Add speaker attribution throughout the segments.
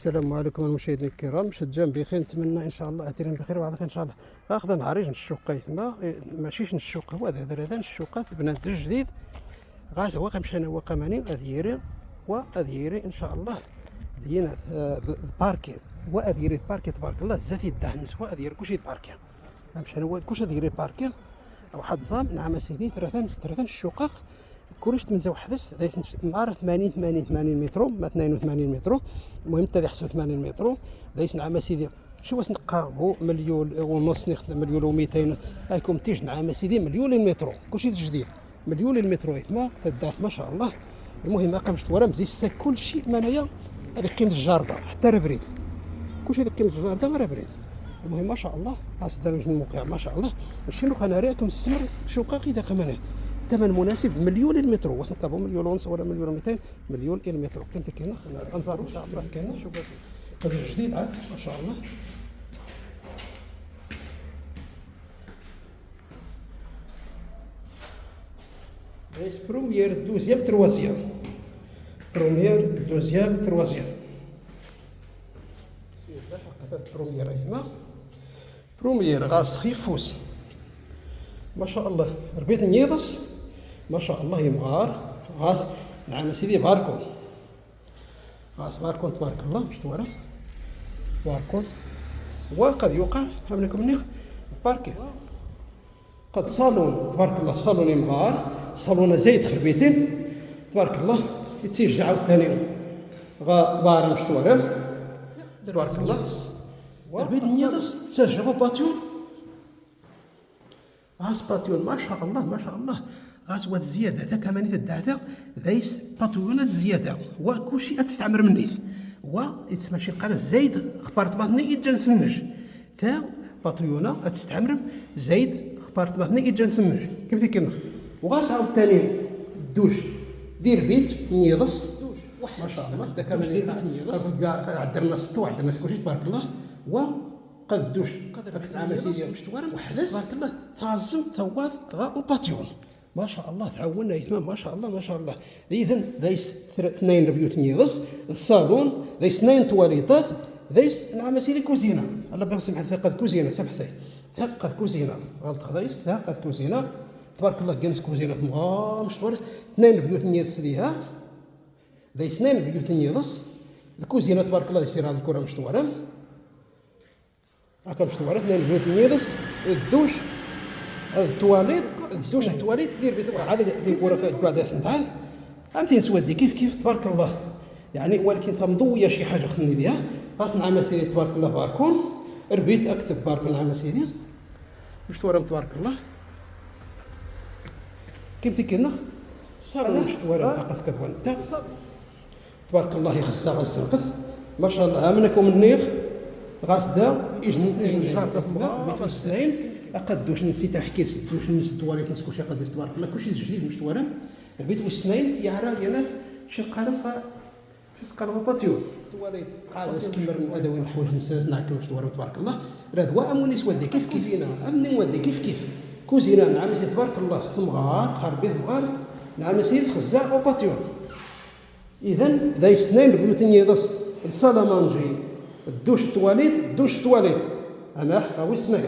Speaker 1: السلام عليكم المشاهدين الكرام، مشجعين بخير، نتمنى ان شاء الله اثيرين بخير وعلى ان شاء الله. اخذ نهاريج نشوقه يتما ماشيش نشوق، هو هذا نشوقه بنات جديد غاز هو كنمشي انا هو كماني اذيري واذيري ان شاء الله دينا الباركي واذيري الباركي تبارك الله زاد يدهن سوا اذيري كلشي الباركي نمشي انا هو كلشي اذيري الباركي واحد زام نعم سيدي ثلاثه الشقق كلش تمنزا وحدث نهار 80 متر ما 82 متر، المهم حتى يحسب 80 متر دايس نعم سيدي. شو واش نقاربوا مليون ونص نخدم مليون و200 هايكم تيج نعم سيدي مليون المتر كلشي جديد مليون المتر يتما فداف ما شاء الله. المهم قامت ورا مزيس كلشي مانايا هذيك قيمه الجارده حتى ربريد كلشي هذيك قيمه الجارده ما ربريد. المهم ما شاء الله اصدر الموقع ما شاء الله. شنو انا ريتم السمر شقاقي داك كمان ثمن مناسب مليون المتر واش نطلبوا مليون ونص ولا مليون و200 مليون المتر كاين في كاينه انظار ان شاء الله كاينه شوف هذا جديد عاد ما شاء الله. ريس بروميير دوزيام تروازيام بروميير دوزيام تروازيام سير حق بروميير ايما بروميير غاس خيفوس ما شاء الله ربيت نيضس ما شاء الله يمغار غاس نعم سيدي باركون غاس باركون تبارك الله مش توارا باركون وقد يوقع هم لكم نيخ باركي قد صالون تبارك الله صالون يمغار صالون زايد خربيتين تبارك الله يتسجع عاوتاني غا بار مش توارا تبارك الله ربيت نيضس تسجعوا باتيون غاس باتيون ما شاء الله ما شاء الله غاس واد الزياده تا كمان تدعتا ذايس باتيونات الزياده وكلشي تستعمر منيت ويتسمى شي قال زايد ابارتمانتني يجا نسنج تا باتيونا تستعمر زايد ابارتمانتني يجا نسنج كيف كينخ وغاس عاوتاني الدوش دير بيت نيضس ما شاء الله تا كمان دير بيت نيضس عندنا سطو عندنا كلشي تبارك الله قد الدوش قد تعامل سيدي وحدث تبارك الله تعزم ثواث غاء باتيون ما شاء الله تعاوننا يتمام ما شاء الله ما شاء الله. اذا دايس اثنين بيوت نيضس الصالون دايس اثنين تواليطات دايس نعم سيدي كوزينه الله بسمح ثقه كوزينه سمحتي ثقه كوزينه غلط خدايس ثقه كوزينه تبارك الله كنس كوزينه مشطور اثنين بيوت نيضس ليها دايس اثنين بيوت نيضس الكوزينه تبارك الله يصير هذه الكره مشطوره هاكا مشطوره اثنين بيوت نيضس الدوش التواليت الدوش التواليت دير بيت عاد في كره في بعد سنتعال فهمتي سوادي كيف تبارك الله يعني ولكن مضويه شي حاجه خصني بها خاصنا عام سيدي تبارك الله باركون ربيت اكتب باركون عام سيدي واش تورم تبارك الله كيف كينخ صار واش تورم تقف كذوان انت تبارك الله يخصها غسنقف ما شاء الله منكم النيخ غاس دا يجن جارده فما بيت السنين اقدوش نسيت نحكي دوش نس التواليت نس كلشي قداش تبارك الله كلشي جديد مش توالم البيت والسنين يعرى يناف شي قالص فاش قالوا باتيون تواليت قالص كيما الادوات الحوايج نسات نعكم مش توالم تبارك الله راه دواء اموني سوادي كيف كيزينا امني ودي كيف كوزينه نعم سيدي تبارك الله ثمغار خربي ثمغار نعم سيدي خزاع وباتيون. اذا دايس اثنين بيوت نيضس السالامانجي الدوش تواليت انا هاوي سنين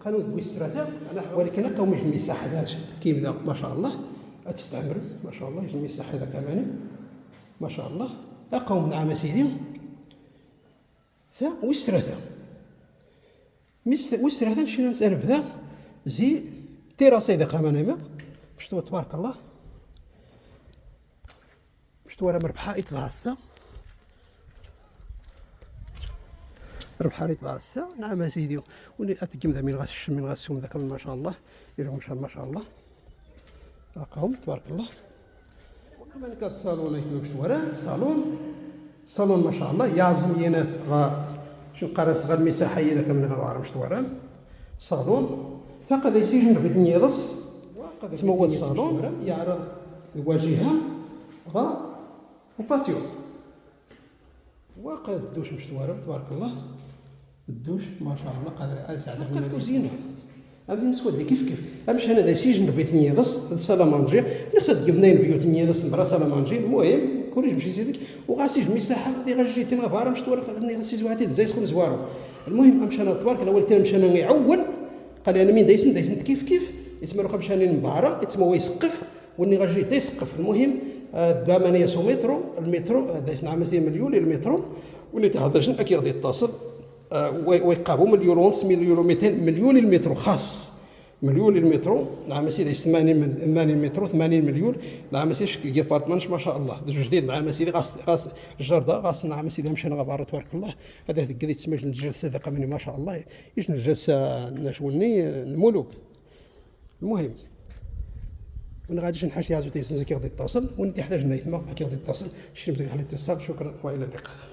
Speaker 1: قالوا ذوي السراثه ولكن قوم يجي المساحه هذا كيما ما شاء الله تستعمر ما شاء الله يجي المساحه هذا كمان ما شاء الله قوم نعم سيدي ثا والسراثه والسراثه شنو نسال بذا زي تيراسي ذا كمان ما باش تبارك الله باش تورا مربحه يتغاسى ربح ريت غاسه نعم سيدي وني اتكم ذا من غاسهم ذاك ما شاء الله يلهم ما شاء الله قوم تبارك الله. وكمان كان الصالون هنا باش تورا صالون ما شاء الله يعزم يناث شنو قراص غير المساحه هي ذاك من غوار باش تورا صالون فقد يسجن بيت نيضس تسمى الصالون يعرض الواجهه وباتيو وقد الدوش مش توارم تبارك الله الدوش ما شاء الله قد سعدك من الكوزينه هذه نسود كيف امشي انا دا سيجن بيت نيضس السلامانجي نقصد جبنين بيوت نيضس برا سلامانجي المهم كوريج ماشي سيدك وغاسيج مساحه اللي غاجي تما فارا مش تورق اني غاسي زواتي زي سخون زوارو. المهم مشانا تبارك الاول تاع مشانا يعول قال لي انا مين دايسن كيف يسمى روحه مشاني نبارا يتسمى هو يسقف واني غاجي تيسقف. المهم كاع مانيا سو المترو دايسن عام 100 المترو وني تهضرش اكيد غادي يتصل ويقابو مليون ونص مليون 200 مليون المترو خاص مليون المترو العام سيدي 80 مترو 80 مليون العام سيدي ديبارتمانش ما شاء الله جديد العام سيدي غاس الجرده غاس العام سيدي مشينا غبار تبارك الله. هذا كذا تسمى الجلسه ذاك مني ما شاء الله ايش الجلسه نشوني الملوك. المهم وانا غادي نحاش يا زوتي سنسكي غادي يتصل وانت حتاج نايت ما غادي يتصل شنو بدك على الاتصال. شكرا والى اللقاء.